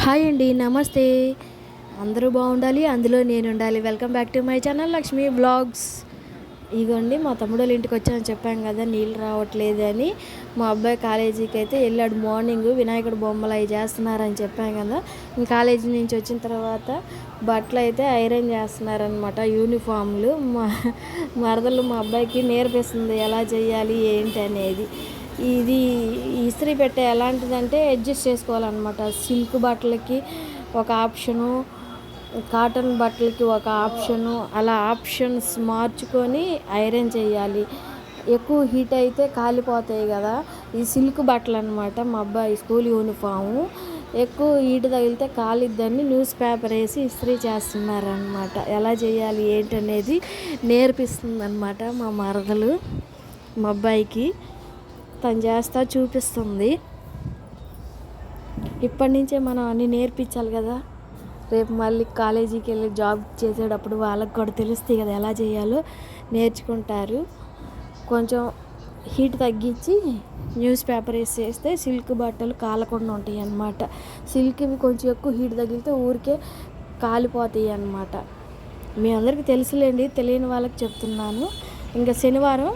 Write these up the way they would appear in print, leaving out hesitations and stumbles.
Hi అండి, నమస్తే. అందరూ బాగుండాలి, అందులో నేను ఉండాలి. Welcome back to my channel Lakshmi blogs. ఇగోండి మా తమ్ముడు వాళ్ళ ఇంటికి వచ్చానని చెప్పాం కదా, నీళ్ళు రావట్లేదు అని. మా అబ్బాయి కాలేజీకి అయితే వెళ్ళాడు. మార్నింగ్ వినాయకుడు బొమ్మలు అవి చేస్తున్నారని చెప్పాం కదా. కాలేజీ నుంచి వచ్చిన తర్వాత బట్టలు అయితే ఐరన్ చేస్తున్నారనమాట, యూనిఫామ్లు. మరదలు మా అబ్బాయికి నేర్పిస్తుంది ఎలా చేయాలి ఏంటి అనేది. ఇది ఇస్త్రీ పెట్టే ఎలాంటిదంటే అడ్జస్ట్ చేసుకోవాలన్నమాట. సిల్క్ బట్టలకి ఒక ఆప్షను, కాటన్ బట్టలకి ఒక ఆప్షను, అలా ఆప్షన్స్ మార్చుకొని ఐరన్ చేయాలి. ఎక్కువ హీట్ అయితే కాలిపోతాయి కదా. ఈ సిల్క్ బట్టలు అనమాట, మా అబ్బాయి స్కూల్ యూనిఫాము. ఎక్కువ హీట్ తగిలితే కాలిద్దని న్యూస్ పేపర్ వేసి ఇస్త్రీ చేస్తున్నారనమాట. ఎలా చేయాలి ఏంటనేది నేర్పిస్తుంది అనమాట మా మరదలు మా అబ్బాయికి. తను చేస్తా చూపిస్తుంది. ఇప్పటి నుంచే మనం అన్నీ నేర్పించాలి కదా. రేపు మళ్ళీ కాలేజీకి వెళ్ళి జాబ్ చేసేటప్పుడు వాళ్ళకి కూడా తెలుస్తాయి కదా ఎలా చేయాలో, నేర్చుకుంటారు. కొంచెం హీట్ తగ్గించి న్యూస్ పేపర్ వేసి చేస్తే సిల్క్ బట్టలు కాలకుండా ఉంటాయి అన్నమాట. సిల్క్వి కొంచెం ఎక్కువ హీట్ తగిలితే ఊరికే కాలిపోతాయి అన్నమాట. మీ అందరికీ తెలుసులేండి, తెలియని వాళ్ళకి చెప్తున్నాను. ఇంకా శనివారం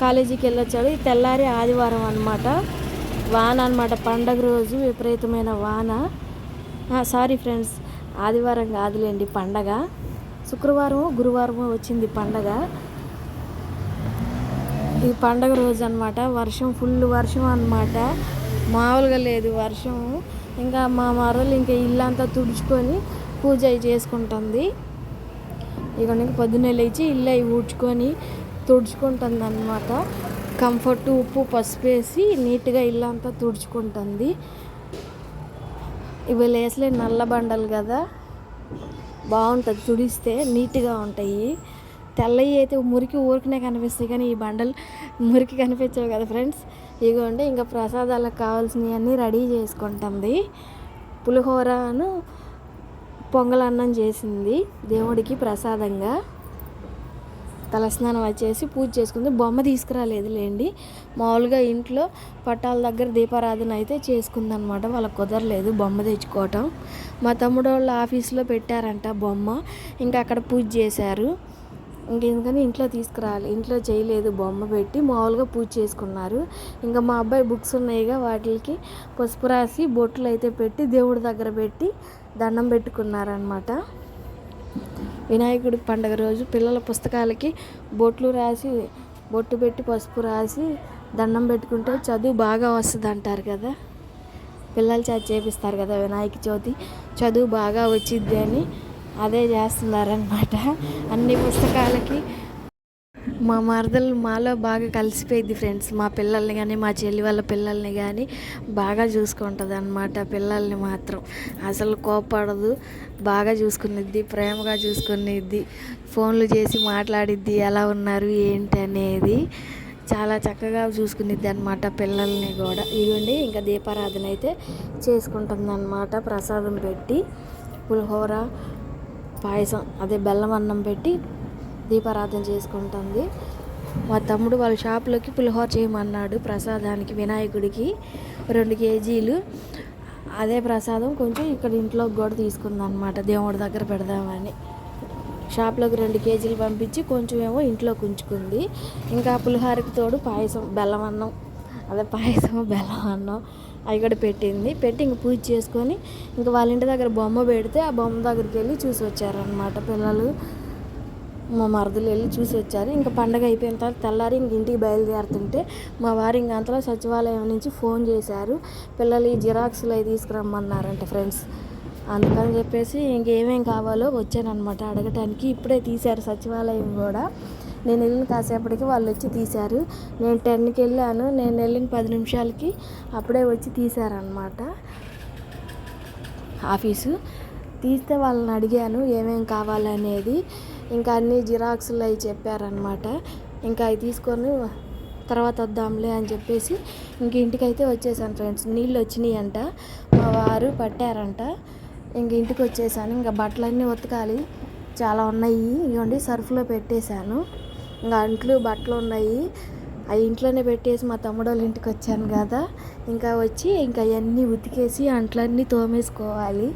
కాలేజీకి వెళ్ళొచ్చాడు. తెల్లారి ఆదివారం అనమాట, వాన అనమాట, పండగ రోజు విపరీతమైన వాన. సారీ ఫ్రెండ్స్, ఆదివారం కాదులేండి పండగ, శుక్రవారం గురువారం వచ్చింది పండగ. ఈ పండగ రోజు అనమాట, వర్షం, ఫుల్ వర్షం అనమాట, మామూలుగా లేదు వర్షం. ఇంకా మా మరలు ఇంకా ఇల్లంతా తుడుచుకొని పూజ చేసుకుంటుంది. ఇక పొద్దున్నే లేచి ఇల్లు అవి ఊడ్చుకొని తుడుచుకుంటుంది అనమాట. కంఫర్ట్, ఉప్పు, పసుపు వేసి నీట్గా ఇల్లంతా తుడుచుకుంటుంది. ఇవి లేసలే నల్ల బండలు కదా, బాగుంటుంది తుడిస్తే, నీట్గా ఉంటాయి. తెల్లవి అయితే మురికి ఊరికనే కనిపిస్తాయి, కానీ ఈ బండలు మురికి కనిపించవు కదా ఫ్రెండ్స్. ఇగోండి ఇంకా ప్రసాదాలకు కావాల్సినవన్నీ రెడీ చేసుకుంటుంది. పులిహోరను పొంగలన్నం చేసింది దేవుడికి ప్రసాదంగా. తలస్నానం వచ్చేసి పూజ చేసుకుంది. బొమ్మ తీసుకురాలేదులేండి, మామూలుగా ఇంట్లో పట్టాల దగ్గర దీపారాధన అయితే చేసుకుందనమాట. వాళ్ళకి కుదరలేదు బొమ్మ తెచ్చుకోవటం. మా తమ్ముడు వాళ్ళ ఆఫీస్లో పెట్టారంట బొమ్మ, ఇంకా అక్కడ పూజ చేశారు. ఇంకెందుకని ఇంట్లో తీసుకురాలి, ఇంట్లో చేయలేదు, బొమ్మ పెట్టి మామూలుగా పూజ చేసుకున్నారు. ఇంకా మా అబ్బాయి బుక్స్ ఉన్నాయిగా, వాటికి పసుపు రాసి బొట్లు అయితే పెట్టి దేవుడి దగ్గర పెట్టి దండం పెట్టుకున్నారనమాట. వినాయకుడి పండుగ రోజు పిల్లల పుస్తకాలకి బొట్లు రాసి, బొట్టు పెట్టి పసుపు రాసి దండం పెట్టుకుంటే చదువు బాగా వస్తుంది అంటారు కదా. పిల్లలు చేపిస్తారు కదా వినాయక చవితి, చదువు బాగా వచ్చిద్ది అని అదే చేస్తున్నారనమాట. అన్ని పుస్తకాలకి మా మరదలు మాలో బాగా కలిసిపోయింది ఫ్రెండ్స్. మా పిల్లల్ని కానీ, మా చెల్లి వాళ్ళ పిల్లల్ని కానీ బాగా చూసుకుంటుంది అనమాట. పిల్లల్ని మాత్రం అసలు కోప్పడదు, బాగా చూసుకునిద్ది, ప్రేమగా చూసుకునిద్ది, ఫోన్లు చేసి మాట్లాడిద్ది ఎలా ఉన్నారు ఏంటి అనేది. చాలా చక్కగా చూసుకునిద్ది అనమాట పిల్లల్ని కూడా. ఇవ్వండి ఇంకా దీపారాధన అయితే చేసుకుంటుంది అనమాట. ప్రసాదం పెట్టి పులిహోర, పాయసం, అదే బెల్లం అన్నం పెట్టి దీపారాధన చేసుకుంటుంది. మా తమ్ముడు వాళ్ళ షాప్లోకి పులిహోర చేయమన్నాడు ప్రసాదానికి, వినాయకుడికి 2 కేజీలు. అదే ప్రసాదం కొంచెం ఇక్కడ ఇంట్లోకి కూడా తీసుకుందనమాట, దేవుడి దగ్గర పెడదామని. షాప్లోకి 2 కేజీలు పంపించి కొంచెం ఏమో ఇంట్లోకి ఉంచుకుంది. ఇంకా పులిహోరకి తోడు పాయసం, బెల్లం అన్నం, అదే పాయసం బెల్లం అన్నం అవి కూడా పెట్టింది. పెట్టి ఇంక పూజ చేసుకొని ఇంకా వాళ్ళ ఇంటి దగ్గర బొమ్మ పెడితే ఆ బొమ్మ దగ్గరికి వెళ్ళి చూసి వచ్చారనమాట పిల్లలు. మా మరదలు వెళ్ళి చూసి వచ్చారు. ఇంకా పండగ అయిపోయిన తర్వాత తెల్లారి ఇంక ఇంటికి బయలుదేరుతుంటే మా వారు ఇంక అంతలో సచివాలయం నుంచి ఫోన్ చేశారు. పిల్లలు ఈ జిరాక్స్లు అవి తీసుకురమ్మన్నారంట ఫ్రెండ్స్. అందుకని చెప్పేసి ఇంకేమేం కావాలో వచ్చానమాట అడగటానికి. ఇప్పుడే తీశారు సచివాలయం కూడా. నేను వెళ్ళిన కాసేపటికి వాళ్ళు వచ్చి తీశారు. నేను 10కి వెళ్ళాను, నేను వెళ్ళిన 10 నిమిషాలకి అప్పుడే వచ్చి తీశారనమాట ఆఫీసు. తీస్తే వాళ్ళని అడిగాను ఏమేం కావాలనేది. ఇంకా అన్ని జిరాక్స్లు అవి చెప్పారనమాట. ఇంకా అవి తీసుకొని తర్వాత వద్దాంలే అని చెప్పేసి ఇంక ఇంటికైతే వచ్చేసాను ఫ్రెండ్స్. నీళ్ళు వచ్చినాయి అంట, మా వారు పట్టారంట. ఇంక ఇంటికి వచ్చేసాను. ఇంకా బట్టలన్నీ ఉతకాలి, చాలా ఉన్నాయి. ఇవ్వండి సర్ఫ్లో పెట్టేశాను. ఇంకా అంట్లు బట్టలు ఉన్నాయి. అవి ఇంట్లోనే పెట్టేసి మా తమ్ముడు వాళ్ళ ఇంటికి వచ్చాను కదా, ఇంకా వచ్చి ఇంకా అవన్నీ ఉతికేసి అంట్లన్నీ తోమేసుకోవాలి.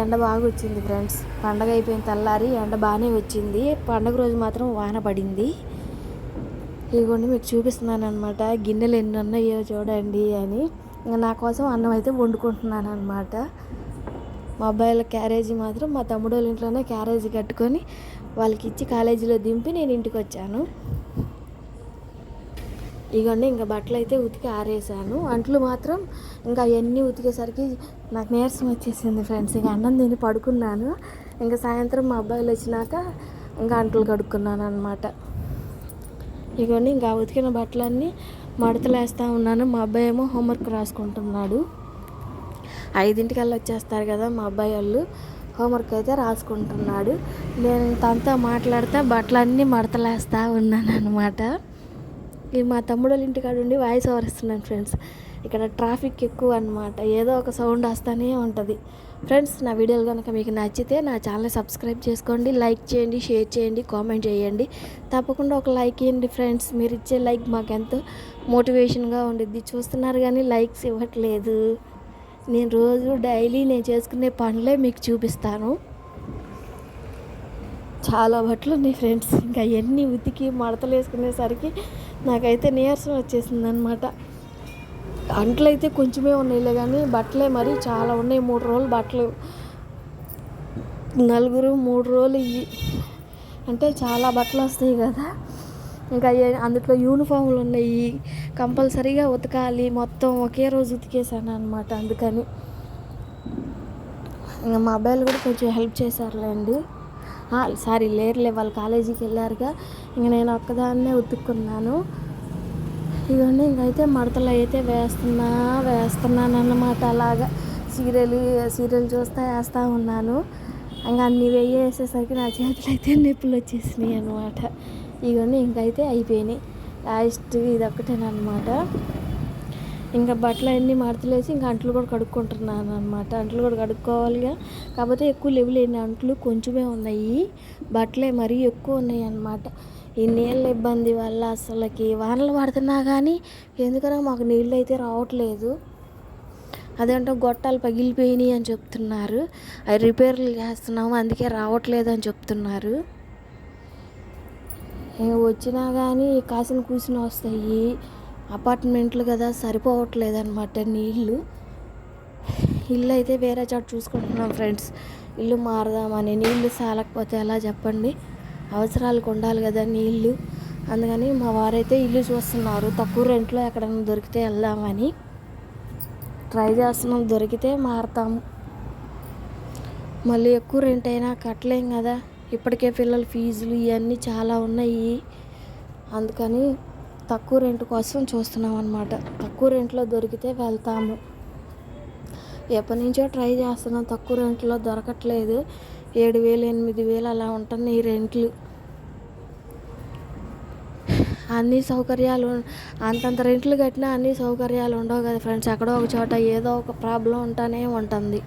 ఎండ బాగా వచ్చింది ఫ్రెండ్స్. పండగ అయిపోయిన తెల్లారి ఎండ బాగానే వచ్చింది. పండగ రోజు మాత్రం వాన పడింది. ఇదిగోండి మీకు చూపిస్తున్నాను అనమాట, గిన్నెలు ఎన్ని ఉన్నాయో చూడండి అని. ఇంకా నా కోసం అన్నం అయితే వండుకుంటున్నాను అనమాట. మా అబ్బాయిల క్యారేజీ మాత్రం మా తమ్ముడు వాళ్ళ ఇంట్లోనే క్యారేజీ కట్టుకొని వాళ్ళకి ఇచ్చి కాలేజీలో దింపి నేను ఇంటికి వచ్చాను. ఇగోండి ఇంకా బట్టలు అయితే ఉతికి ఆరేసాను. అంట్లు మాత్రం ఇంకా అవన్నీ ఉతికేసరికి నాకు నీరసం వచ్చేసింది ఫ్రెండ్స్. ఇంకా అన్నం తిని పడుకున్నాను. ఇంకా సాయంత్రం మా అబ్బాయిలు వచ్చినాక ఇంకా అంట్లు కడుక్కున్నాను అనమాట. ఇగోండి ఇంకా ఉతికిన బట్టలన్నీ మడతలు వేస్తూ ఉన్నాను. మా అబ్బాయి ఏమో హోంవర్క్ రాసుకుంటున్నాడు. 5:00కల్లా వచ్చేస్తారు కదా మా అబ్బాయి వాళ్ళు. హోంవర్క్ అయితే రాసుకుంటున్నాడు. నేను తనతో మాట్లాడుతూ బట్టలన్నీ మడతలేస్తూ ఉన్నాను అనమాట. ఇది మా తమ్ముడు వాళ్ళ ఇంటికాడ ఉండి వాయిస్ ఓవర్ ఇస్తున్నాను ఫ్రెండ్స్. ఇక్కడ ట్రాఫిక్ ఎక్కువ అనమాట, ఏదో ఒక సౌండ్ వస్తూనే ఉంటుంది. ఫ్రెండ్స్, నా వీడియోలు కనుక మీకు నచ్చితే నా ఛానల్ సబ్స్క్రైబ్ చేసుకోండి, లైక్ చేయండి, షేర్ చేయండి, కామెంట్ చేయండి. తప్పకుండా ఒక లైక్ ఇవ్వండి ఫ్రెండ్స్. మీరు ఇచ్చే లైక్ మాకెంతో మోటివేషన్గా ఉండిద్ది. చూస్తున్నారు కానీ లైక్స్ ఇవ్వట్లేదు. నేను రోజు డైలీ నేను చేసుకునే పనులే మీకు చూపిస్తాను. చాలా బట్టలు ఉన్నాయి ఫ్రెండ్స్. ఇంకా అవన్నీ ఉతికి మడతలు వేసుకునేసరికి నాకైతే నీరసం వచ్చేసింది అనమాట. అంట్లు అయితే కొంచెమే ఉన్నాయిలే కానీ బట్టలే మరి చాలా ఉన్నాయి. 3 రోజులు బట్టలు, నలుగురు 3 రోజులు ఇవి అంటే చాలా బట్టలు వస్తాయి కదా. ఇంకా అందులో యూనిఫామ్లు ఉన్నాయి, కంపల్సరీగా ఉతకాలి. మొత్తం ఒకే రోజు ఉతికేసాను అనమాట. అందుకని ఇంకా మా అబ్బాయిలు కూడా కొంచెం హెల్ప్ చేశారులేండి. సారీ లేరులే, వాళ్ళు కాలేజీకి వెళ్ళారుగా. ఇంక నేను ఒక్కదాన్నే ఉతుక్కున్నాను. ఇవన్నీ ఇంకైతే మడతలు అయితే వేస్తున్నాను అన్నమాట. అలాగా సీరియల్ చూస్తూ వేస్తూ ఉన్నాను. ఇంకా అన్నీ వేసేసరికి నా చేతులు అయితే నొప్పులు వచ్చేసినాయి అనమాట. ఇవన్నీ ఇంకైతే అయిపోయినాయి. లాస్ట్ ఇది ఒక్కటేనమాట. ఇంకా బట్టలు అన్నీ మడతలేసి ఇంకా అంట్లు కూడా కడుక్కుంటున్నాను అనమాట. అంట్లు కూడా కడుక్కోవాలిగా, కాకపోతే ఎక్కువ లేవులేని అంట్లు కొంచెమే ఉన్నాయి. బట్టలే మరీ ఎక్కువ ఉన్నాయి అన్నమాట. ఈ నీళ్ళ ఇబ్బంది వల్ల అసలుకి వానలు పడుతున్నా కానీ ఎందుకనో మాకు నీళ్ళు అయితే రావట్లేదు. అదేంటో గొట్టాలు పగిలిపోయినాయి అని చెప్తున్నారు. అవి రిపేర్లు చేస్తున్నాము, అందుకే రావట్లేదు అని చెప్తున్నారు. వచ్చినా కానీ కాసిన కూసిన వస్తాయి. అపార్ట్మెంట్లు కదా, సరిపోవట్లేదు అనమాట నీళ్ళు. ఇల్లు అయితే వేరే చోట చూసుకుంటున్నాం ఫ్రెండ్స్. ఇల్లు మారదామని. నీళ్ళు సాలకపోతే ఎలా చెప్పండి, అవసరాలకు ఉండాలి కదా నీళ్ళు. అందుకని మా వారైతే ఇల్లు చూస్తున్నారు. తక్కువ రెంట్లో ఎక్కడైనా దొరికితే వెళ్దామని ట్రై చేస్తున్నాం. దొరికితే మారతాము. మళ్ళీ ఎక్కువ రెంట్ అయినా కట్టలేం కదా. ఇప్పటికే పిల్లల ఫీజులు ఇవన్నీ చాలా ఉన్నాయి. అందుకని తక్కువ రెంట్ కోసం చూస్తున్నాం అన్నమాట. తక్కువ రెంట్లో దొరికితే వెళ్తాము. ఎప్పటి నుంచో ట్రై చేస్తున్నాం, తక్కువ రెంట్లో దొరకట్లేదు. 7,000 8,000 అలా ఉంటున్నాయి రెంట్లు. అన్ని సౌకర్యాలు అంతంత రెంట్లు కట్టినా అన్ని సౌకర్యాలు ఉండవు కదా ఫ్రెండ్స్. ఎక్కడో ఒక చోట ఏదో ఒక ప్రాబ్లం ఉంటూనే ఉంటుంది.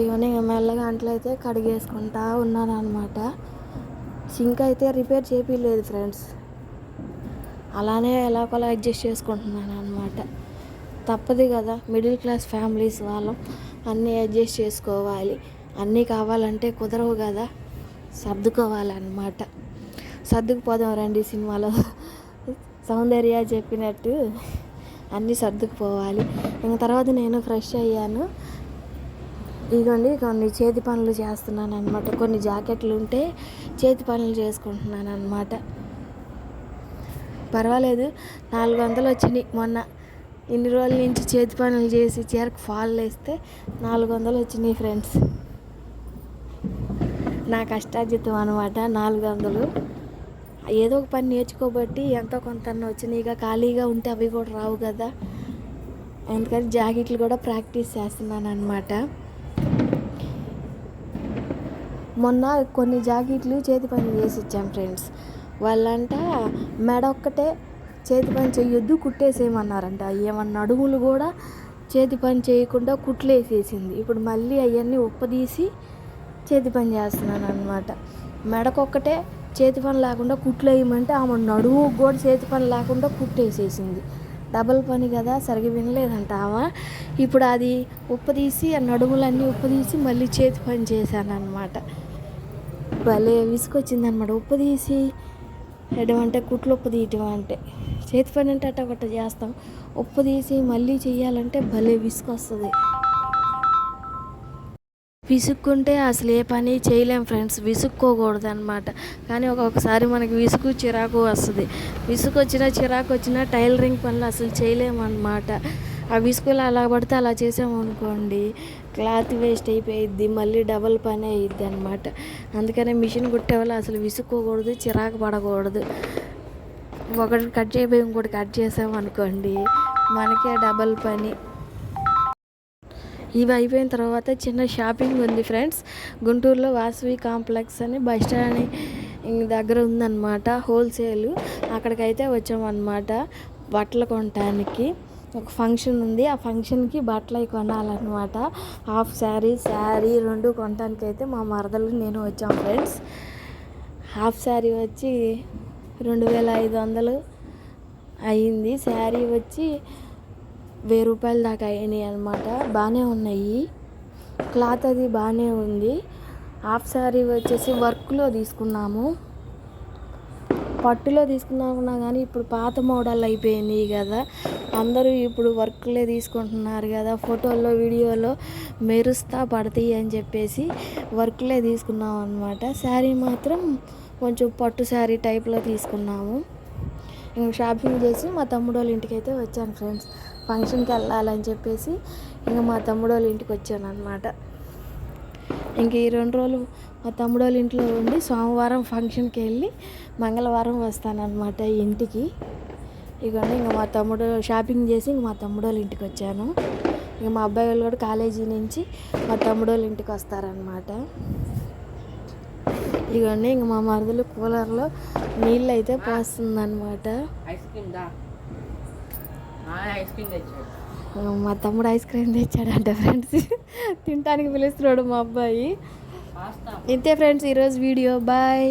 ఇవన్నీ మెల్లగా అంట్లు అయితే కడిగేసుకుంటా ఉన్నాను అనమాట. సింక్ అయితే రిపేర్ చేపిలేదు ఫ్రెండ్స్. అలానే ఎలాగోలా అడ్జస్ట్ చేసుకుంటున్నాను అనమాట. తప్పదు కదా, మిడిల్ క్లాస్ ఫ్యామిలీస్ వాళ్ళం. అన్నీ అడ్జస్ట్ చేసుకోవాలి. అన్నీ కావాలంటే కుదరవు కదా, సర్దుకోవాలన్నమాట. సర్దుకుపోదాం రండి సినిమాలో సౌందర్య చెప్పినట్టు అన్నీ సర్దుకుపోవాలి. ఇంక తర్వాత నేను ఫ్రెష్ అయ్యాను. ఇదిగోండి కొన్ని చేతి పనులు చేస్తున్నాను అనమాట. కొన్ని జాకెట్లు ఉంటే చేతి పనులు చేసుకుంటున్నాను అనమాట. పర్వాలేదు, 400 వచ్చినాయి మొన్న. ఇన్ని రోజుల నుంచి చేతి పనులు చేసి చీరకు ఫాల్ వేస్తే 400 వచ్చినాయి ఫ్రెండ్స్. నా కష్టార్జితం అనమాట 400. ఏదో ఒక పని నేర్చుకోబట్టి ఎంతో కొంత వచ్చినాయి. ఇక ఖాళీగా ఉంటే అవి కూడా రావు కదా. అందుకని జాకెట్లు కూడా ప్రాక్టీస్ చేస్తున్నాను అనమాట. మొన్న కొన్ని జాకెట్లు చేతి పని చేసి ఇచ్చాం ఫ్రెండ్స్. వాళ్ళంట మెడ ఒక్కటే చేతి పని చెయ్యొద్దు, కుట్టేసేయమన్నారంట. ఏమన్నా అడుగులు కూడా చేతి పని చేయకుండా కుట్లేసేసింది. ఇప్పుడు మళ్ళీ అవన్నీ ఉప్పదీసి చేతి పని చేస్తున్నాను అనమాట. మెడకొక్కటే చేతి పని లేకుండా కుట్లు వేయమంటే ఆమె నడుము కూడా చేతి పని లేకుండా కుట్టేసేసింది. డబల్ పని కదా, సరిగ్గా వినలేదంట ఆమె. ఇప్పుడు అది ఉప్పదీసి ఆ నడుములన్నీ ఉప్పదీసి మళ్ళీ చేతి పని చేశాను అనమాట. భలే విసుకొచ్చిందనమాట. ఉప్పదీసి ఎడమంటే కుట్లు ఉప్పదీయటం అంటే, చేతి పని అంటే అట్ట ఒకటి చేస్తాం, ఉప్పదీసి మళ్ళీ చెయ్యాలంటే భలే విసుకొస్తుంది. విసుక్కుంటే అసలు ఏ పని చేయలేం ఫ్రెండ్స్, విసుక్కోకూడదు అనమాట. కానీ ఒక్కొక్కసారి మనకి విసుగు చిరాకు వస్తుంది. విసుగు వచ్చినా చిరాకు వచ్చినా టైలరింగ్ పనులు అసలు చేయలేమన్నమాట. ఆ విసుగులో అలా పడితే అలా చేసామనుకోండి క్లాత్ వేస్ట్ అయిపోయిద్ది, మళ్ళీ డబల్ పని అయ్యిద్ది అనమాట. అందుకనే మిషన్ కుట్టేవాళ్ళు అసలు విసుక్కోకూడదు, చిరాకు పడకూడదు. ఒకటి కట్ చేయబోయి ఇంకోటి కట్ చేసామనుకోండి మనకే డబల్ పని. ఇవి అయిపోయిన తర్వాత చిన్న షాపింగ్ ఉంది ఫ్రెండ్స్. గుంటూరులో వాసవి కాంప్లెక్స్ అని బస్ స్టాండ్ దగ్గర ఉందన్నమాట, హోల్సేల్. అక్కడికైతే వచ్చామన్నమాట బట్టలు కొనడానికి. ఒక ఫంక్షన్ ఉంది, ఆ ఫంక్షన్కి బట్టలు అవి కొనాలన్నమాట. హాఫ్ శారీ రెండు కొనడానికి అయితే మా మరదలు నేను వచ్చాం ఫ్రెండ్స్. హాఫ్ శారీ వచ్చి 2500 అయ్యింది. శారీ వచ్చి 1000 రూపాయల దాకా అయినాయి అనమాట. బాగానే ఉన్నాయి, క్లాత్ అది బాగానే ఉంది. హాఫ్ శారీ వచ్చేసి వర్క్లో తీసుకున్నాము, పట్టులో తీసుకున్నాకున్నా కానీ ఇప్పుడు పాత మోడల్ అయిపోయింది కదా, అందరూ ఇప్పుడు వర్క్లే తీసుకుంటున్నారు కదా, ఫోటోల్లో వీడియోలో మెరుస్తా పడతాయి అని చెప్పేసి వర్క్లే తీసుకున్నాం అనమాట. శారీ మాత్రం కొంచెం పట్టు శారీ టైప్లో తీసుకున్నాము. ఇంక షాపింగ్ చేసి మా తమ్ముడు వాళ్ళ ఇంటికి అయితే వచ్చాను ఫ్రెండ్స్. ఫంక్షన్కి వెళ్ళాలని చెప్పేసి ఇంకా మా తమ్ముడు వాళ్ళ ఇంటికి వచ్చాను అనమాట. ఇంక ఈ 2 రోజులు మా తమ్ముడు వాళ్ళ ఇంట్లో ఉండి సోమవారం ఫంక్షన్కి వెళ్ళి మంగళవారం వస్తానన్నమాట ఇంటికి. ఇదిగోండి ఇంక మా తమ్ముడు షాపింగ్ చేసి ఇంక మా తమ్ముడు వాళ్ళ ఇంటికి వచ్చాను. ఇంక మా అబ్బాయి వాళ్ళు కూడా కాలేజీ నుంచి మా తమ్ముడు వాళ్ళ ఇంటికి వస్తారనమాట. ఇదిగోండి ఇంక మా మరదలు కూలర్లో నీళ్ళు అయితే పోస్తుందన్నమాట. మా తమ్ముడు ఐస్ క్రీమ్ తెచ్చాడంట ఫ్రెండ్స్, తినడానికి పిలుస్తున్నాడు మా అబ్బాయి. ఇంతే ఫ్రెండ్స్ ఈరోజు వీడియో, బాయ్.